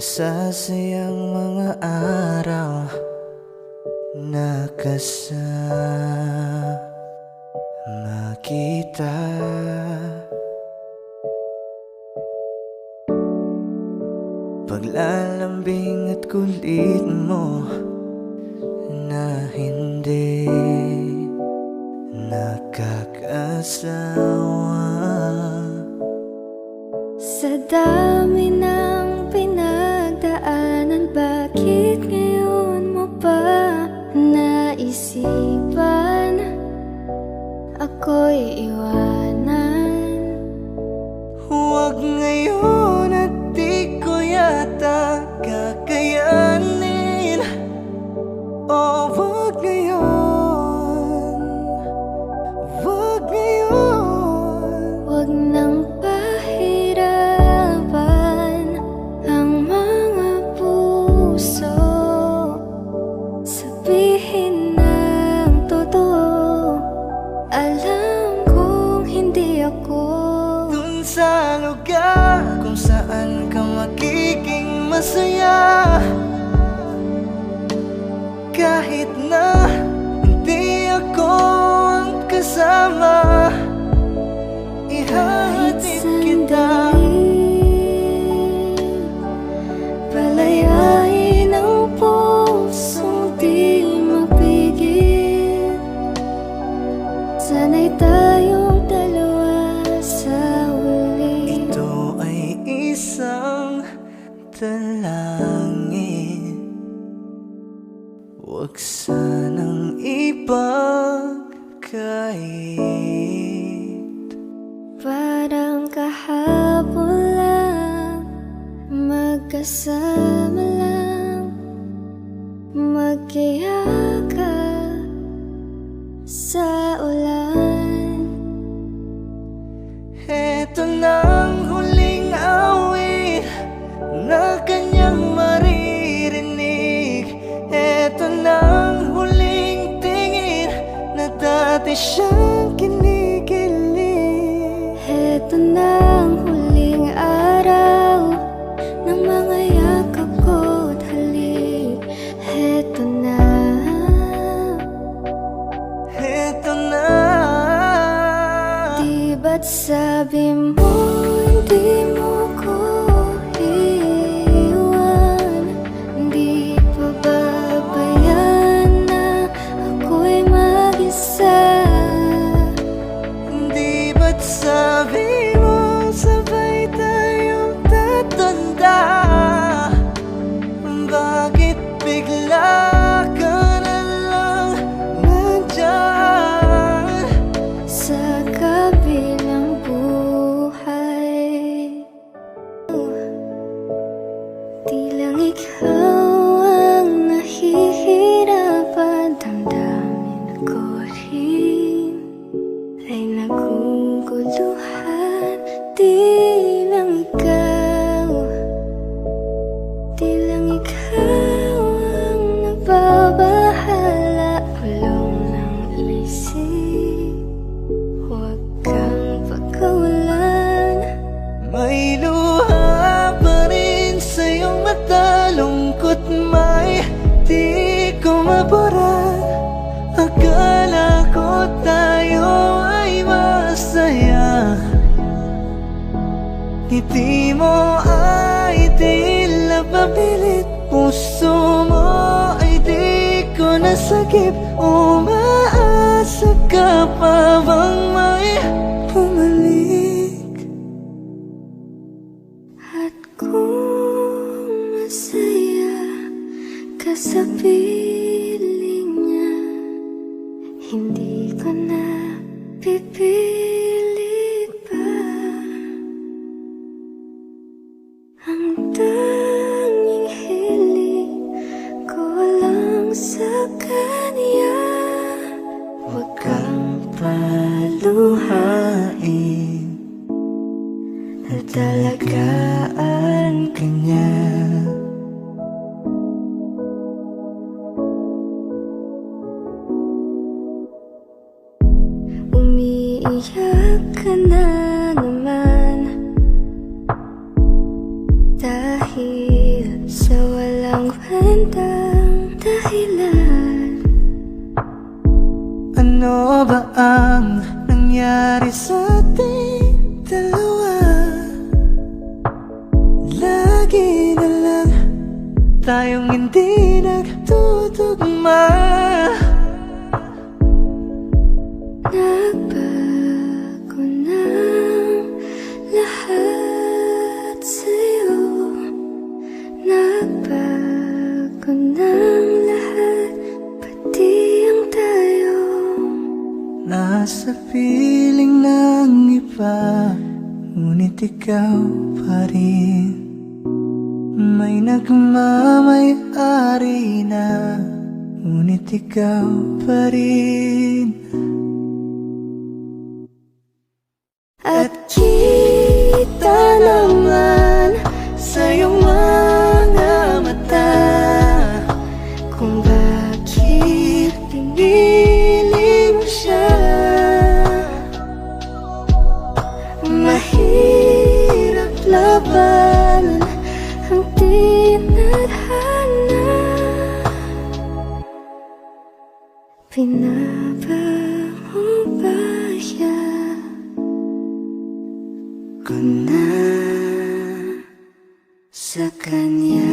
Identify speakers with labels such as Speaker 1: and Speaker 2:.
Speaker 1: Masasayang mga araw na kasama kita. Paglalambing at kulit mo na hindi nakakasawa.
Speaker 2: Sa dami ng pinagdaanan, bakit ngayon mo pa naisipan ako'y iwanan?
Speaker 1: Huwag ngayon at di ko yata kakayanin. Oh, huwag ngayon, huwag ngayon.
Speaker 2: Huwag nang pahirapan ang mga puso. Sabihin ng totoo, alam kong hindi ako
Speaker 1: Dun sa lugar kung saan ka magiging masaya, kahit na hindi ako ang kasama, ihahatid kita.
Speaker 2: Palayain ang pusong di mapigil. Sana'y tayong dalawa sa huli.
Speaker 1: Ito ay isang dalangin, huwag sanang ipagkait.
Speaker 2: Parang kahapon lang, magkasama lang, magkiyakap sa ulan.
Speaker 1: Heto nang huling awit na kanyang maririnig. Heto nang huling tingin na dati siyang kinikilig.
Speaker 2: Heto na ang huling araw ng mga yakap ko't halik. Heto na.
Speaker 1: Heto na.
Speaker 2: Di ba't sabi mo hindi mo ko iiwan? Di pa babayaan na ako'y mag-isa?
Speaker 1: Di ba't sabi mo sabay tayong tatanda? Bakit bigla ka na lang nandyan
Speaker 2: Sa kabilang buhay, di lang ikaw ang nahihirapan. Damdamin ako rin ay naguguluhan. Di lang ikaw, di lang ikaw ang nababahala. Kulong ng isip, huwag kang pagkawalan.
Speaker 1: May luha pa rin sa iyong mata, lungkot may di ko mabura. Akala ko tayo ay masaya, ngiti mo ay tila papilit, puso mo ay di ko nasagip. Umaasa ka pa bang may bumalik?
Speaker 2: At kung masaya ka sa piling niya, hindi ko na pipilit pa. Ang tanging hiling ko lang sa kanya,
Speaker 1: Huwag kang paluhain at alagaan ka niya.
Speaker 2: umiiyak ka na naman dahil
Speaker 1: ba ang nangyari sa ating dalawa? Lagi na lang tayong hindi nagtutugma.
Speaker 2: Nagbago ng lahat sa'yo. Nagbago ng lahat, pati ang tayo.
Speaker 1: Nasa piling ng iba, ngunit ikaw pa rin. May nagmamay-ari na, ngunit ikaw pa rin.
Speaker 2: At kita naman sa iyong mga mata kung bakit pinili mo siya. Mahirap labanan ang tinadhana. Pinaba mo ba siya? Ko na sa kanya.